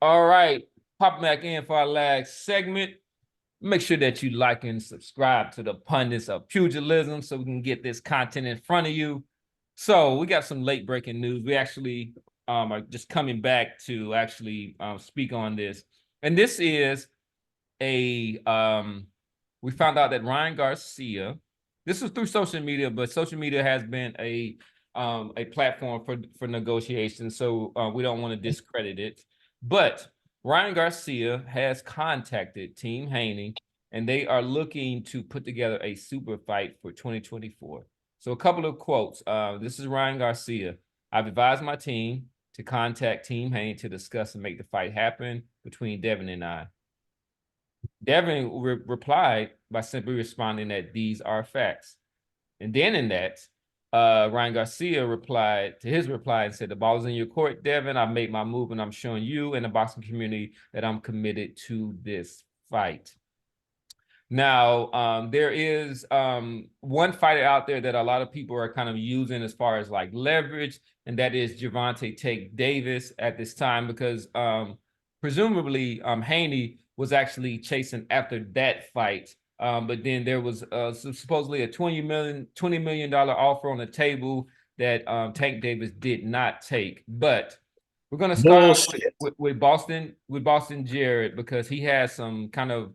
All right, pop back in for our last segment. Make sure that you like and subscribe to the Pundits of Pugilism so we can get this content in front of you. So we got some late breaking news. We actually are just coming back to actually speak on this. And this is we found out that Ryan Garcia, this was through social media, but social media has been a platform for negotiations, so we don't want to discredit it. But Ryan Garcia has contacted Team Haney, and they are looking to put together a super fight for 2024. So a couple of quotes. This is Ryan Garcia. I've advised my team to contact Team Haney to discuss and make the fight happen between Devin and I. Devin replied by simply responding that these are facts. And then in that, Ryan Garcia replied to his reply and said, the ball's in your court, Devin. I've made my move and I'm showing you and the boxing community that I'm committed to this fight. Now, there is one fighter out there that a lot of people are kind of using as far as like leverage, and that is Gervonta Tank Davis at this time, because presumably Haney was actually chasing after that fight. But then there was supposedly a $20 million offer on the table that Tank Davis did not take. But we're going to start with Boston Jared, because he has some kind of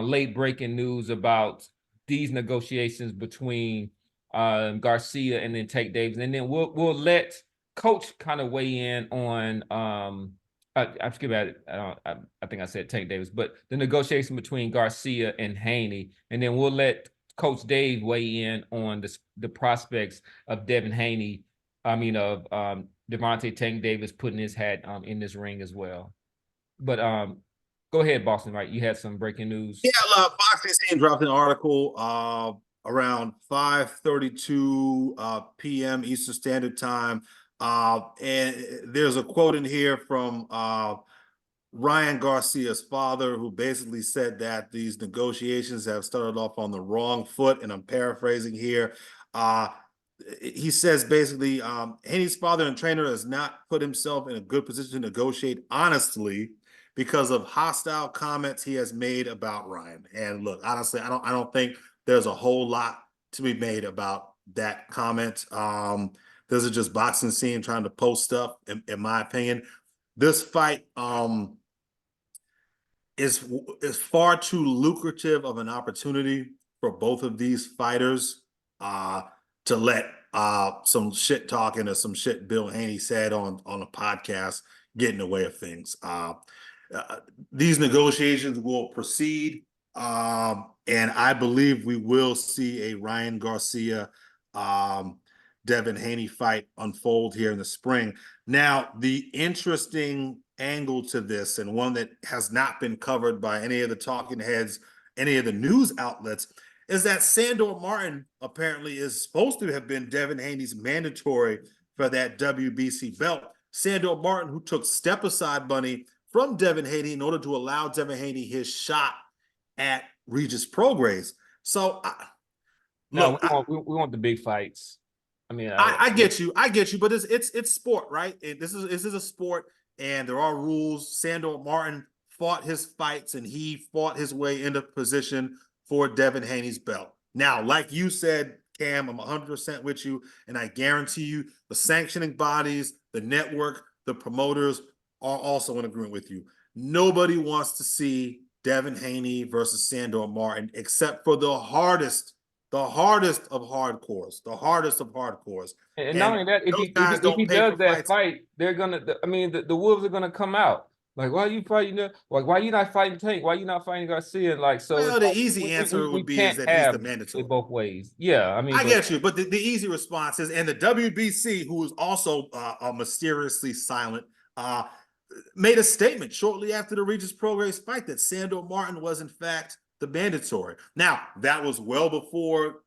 late breaking news about these negotiations between Garcia and then Tank Davis. And then we'll let Coach kind of weigh in on I'm skipping at it. I think I said Tank Davis, but the negotiation between Garcia and Haney, and then we'll let Coach Dave weigh in on the prospects of Devin Haney. I mean, of Gervonta Tank Davis putting his hat in this ring as well. But go ahead, Boston. Right, you had some breaking news. Yeah, Boxing Scene dropped an article around 5:32 p.m. Eastern Standard Time. And there's a quote in here from Ryan Garcia's father, who basically said that these negotiations have started off on the wrong foot. And I'm paraphrasing here. He says basically, Haney's father and trainer has not put himself in a good position to negotiate honestly because of hostile comments he has made about Ryan. And look, honestly, I don't think there's a whole lot to be made about that comment. This is just Boxing Scene trying to post stuff, in my opinion. This fight is far too lucrative of an opportunity for both of these fighters to let some shit talking or some shit Bill Haney said on a podcast get in the way of things. These negotiations will proceed, and I believe we will see a Ryan Garcia Devin Haney fight unfold here in the spring. Now, the interesting angle to this, and one that has not been covered by any of the talking heads, any of the news outlets, is that Sandor Martin apparently is supposed to have been Devin Haney's mandatory for that WBC belt. Sandor Martin, who took step-aside money from Devin Haney in order to allow Devin Haney his shot at Regis Prograis. So, look, we want the big fights. I mean, I get you, but it's sport, right? This is a sport, and there are rules. Sandor Martin fought his fights, and he fought his way into position for Devin Haney's belt. Now, like you said, Cam, I'm 100% with you, and I guarantee you the sanctioning bodies, the network, the promoters are also in agreement with you. Nobody wants to see Devin Haney versus Sandor Martin, except for the hardest of hardcores. And not only that, if he does that fight, they're gonna. I mean, the wolves are gonna come out. Like, why are you fighting? Like, why are you not fighting Tank? Why are you not fighting Garcia? Like, so well, the easy answer would be is that he's the mandatory. It both ways. Yeah, I mean, I get you, but the easy response is, and the WBC, who is also mysteriously silent, made a statement shortly after the Regis Prograis fight that Sandor Martin was in fact the mandatory. Now, that was well before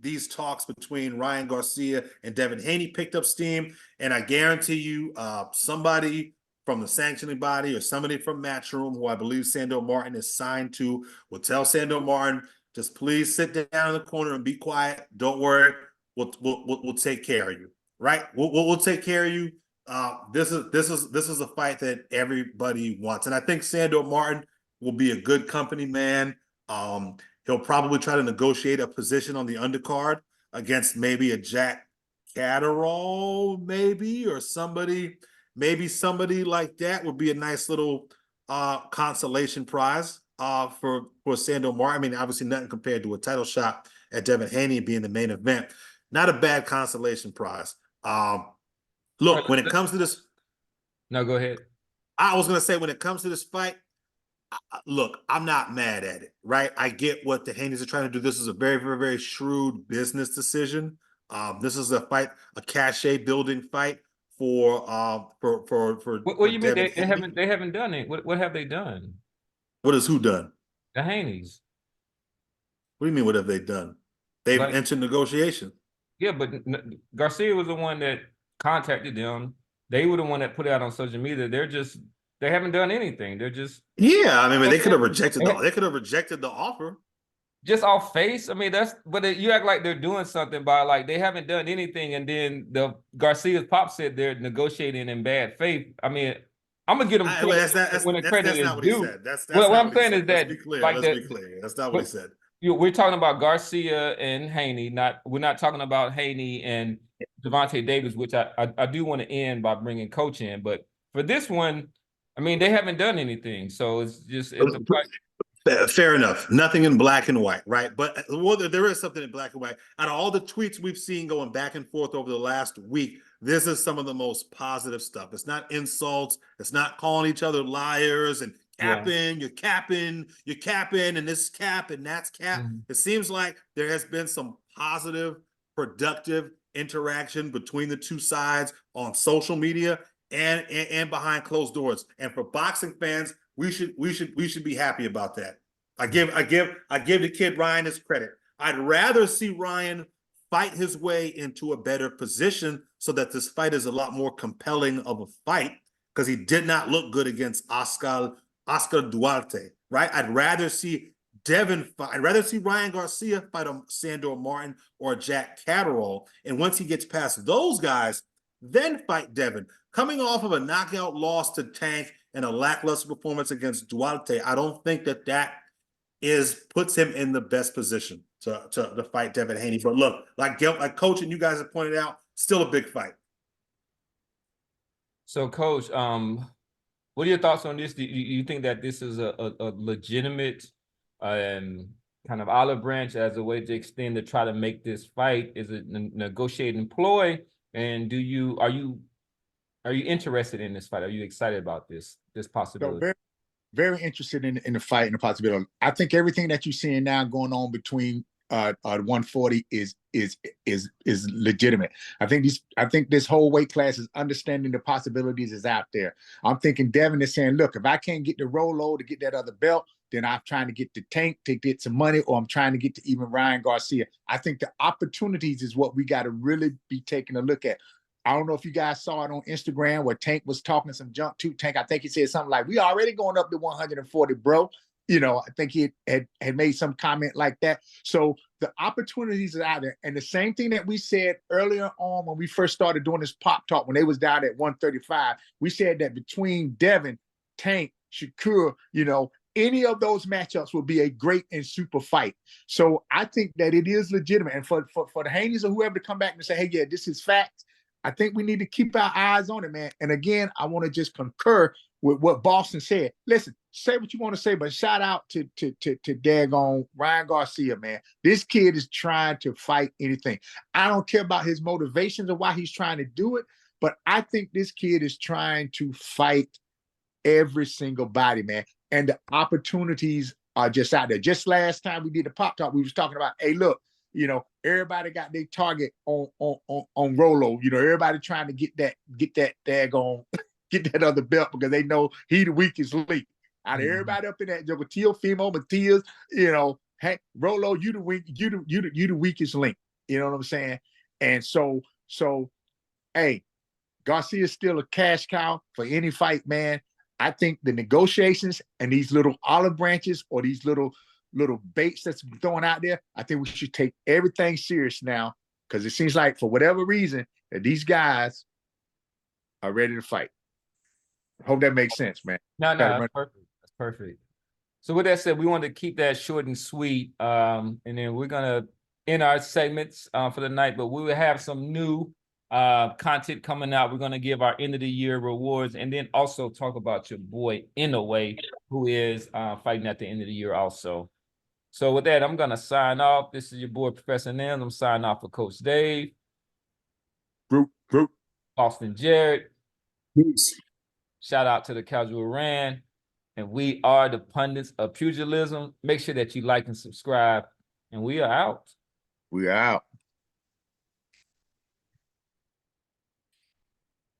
these talks between Ryan Garcia and Devin Haney picked up steam, and I guarantee you somebody from the sanctioning body or somebody from Matchroom, who I believe Sandor Martin is signed to, will tell Sandor Martin, just please sit down in the corner and be quiet. Don't worry. We'll take care of you, right? We'll take care of you. This is a fight that everybody wants, and I think Sandor Martin will be a good company man. He'll probably try to negotiate a position on the undercard against maybe a Jack Catterall, maybe, or maybe somebody like that would be a nice little consolation prize for Sandor Martin. I mean, obviously nothing compared to a title shot at Devin Haney being the main event. Not a bad consolation prize. Look, when it comes to this, No, go ahead. I was gonna say when it comes to this fight, look, I'm not mad at it, right? I get what the Haneys are trying to do. This is a very, very, very shrewd business decision. This is a fight, a cachet building fight What do for you mean Devin Haney. they haven't done it? What have they done? What has who done? The Haneys. What do you mean? What have they done? They've Like, entered negotiation. yeah, but Garcia was the one that contacted them. They were the one that put it out on social media. They haven't done anything. They're just Yeah, I mean, they could have rejected the offer. just off face. I mean, you act like they're doing something by like they haven't done anything, and then the Garcia's pop said they're negotiating in bad faith. I mean, I'm gonna get them credit when the credit is not what he due. said. That's Well, what not I'm what he saying said. is Let's that be clear. like Let's be clear. That's not what he said. we're talking about Garcia and Haney. We're not talking about Haney and Devontae Davis, which I do want to end by bringing Coach in. But for this one, I mean, they haven't done anything, so it's a fight. Fair enough. Nothing in black and white, right? But well, there is something in black and white. Out of all the tweets we've seen going back and forth over the last week, this is some of the most positive stuff. It's not insults. It's not calling each other liars and capping. You're capping. You're capping, and this cap and that's cap. Mm-hmm. It seems like there has been some positive, productive interaction between the two sides on social media and behind closed doors. And for boxing fans, we should be happy about that. I give the kid Ryan his credit. I'd rather see Ryan fight his way into a better position so that this fight is a lot more compelling of a fight because he did not look good against Oscar Duarte, right? I'd rather see Ryan Garcia fight a Sandor Martin or Jack Catterall. And once he gets past those guys, then fight Devin. Coming off of a knockout loss to Tank and a lackluster performance against Duarte, I don't think that puts him in the best position to fight Devin Haney. But look, like Coach and you guys have pointed out, still a big fight. So, Coach, what are your thoughts on this? Do you think that this is a legitimate kind of olive branch as a way to extend to try to make this fight? Is it a negotiating ploy? And are you interested in this fight? Are you excited about this possibility? So very interested in the fight and the possibility. I think everything that you're seeing now going on between 140 is legitimate. I think this whole weight class is understanding the possibilities is out there. I'm thinking Devin is saying, look, if I can't get the Rolo to get that other belt, then I'm trying to get the Tank to get some money, or I'm trying to get to even Ryan Garcia. I think the opportunities is what we got to really be taking a look at. I don't know if you guys saw it on Instagram where Tank was talking some junk to Tank. I think he said something like, we already going up to 140, bro. You know, I think he had made some comment like that. So the opportunities are out there. And the same thing that we said earlier on when we first started doing this pop talk, when they was down at 135, we said that between Devin, Tank, Shakur, you know, any of those matchups will be a great and super fight. So I think that it is legitimate. And for the Haneys or whoever to come back and say, hey, yeah, this is facts, I think we need to keep our eyes on it, man. And again, I want to just concur with what Boston said. Listen, say what you want to say, but shout out to daggone Ryan Garcia, man. This kid is trying to fight anything. I don't care about his motivations or why he's trying to do it, but I think this kid is trying to fight every single body, man. And the opportunities are just out there. Just last time we did the pop talk, we was talking about, hey, look, you know, everybody got their target on Rolo. You know, everybody trying to get that daggone, get that other belt because they know he the weakest link. Out of everybody up in that, Teofimo, Matias, you know, hey, Rolo, you the weakest link. You know what I'm saying? And so, hey, Garcia's still a cash cow for any fight, man. I think the negotiations and these little olive branches or these little baits that's thrown out there, I think we should take everything serious now because it seems like for whatever reason that these guys are ready to fight. Hope that makes sense, man. No, Gotta no, run- that's perfect. That's perfect. So with that said, we wanted to keep that short and sweet. And then we're gonna end our segments for the night, but we will have some new content coming out. We're gonna give our end of the year rewards and then also talk about your boy Inouye, who is fighting at the end of the year also. So with that, I'm gonna sign off. This is your boy Professor Nims. I'm signing off for Coach Dave, Group. Austin Jarrett. Peace. Shout out to the Casual Ran. And we are the Pundits of Pugilism. Make sure that you like and subscribe. And we are out. We out.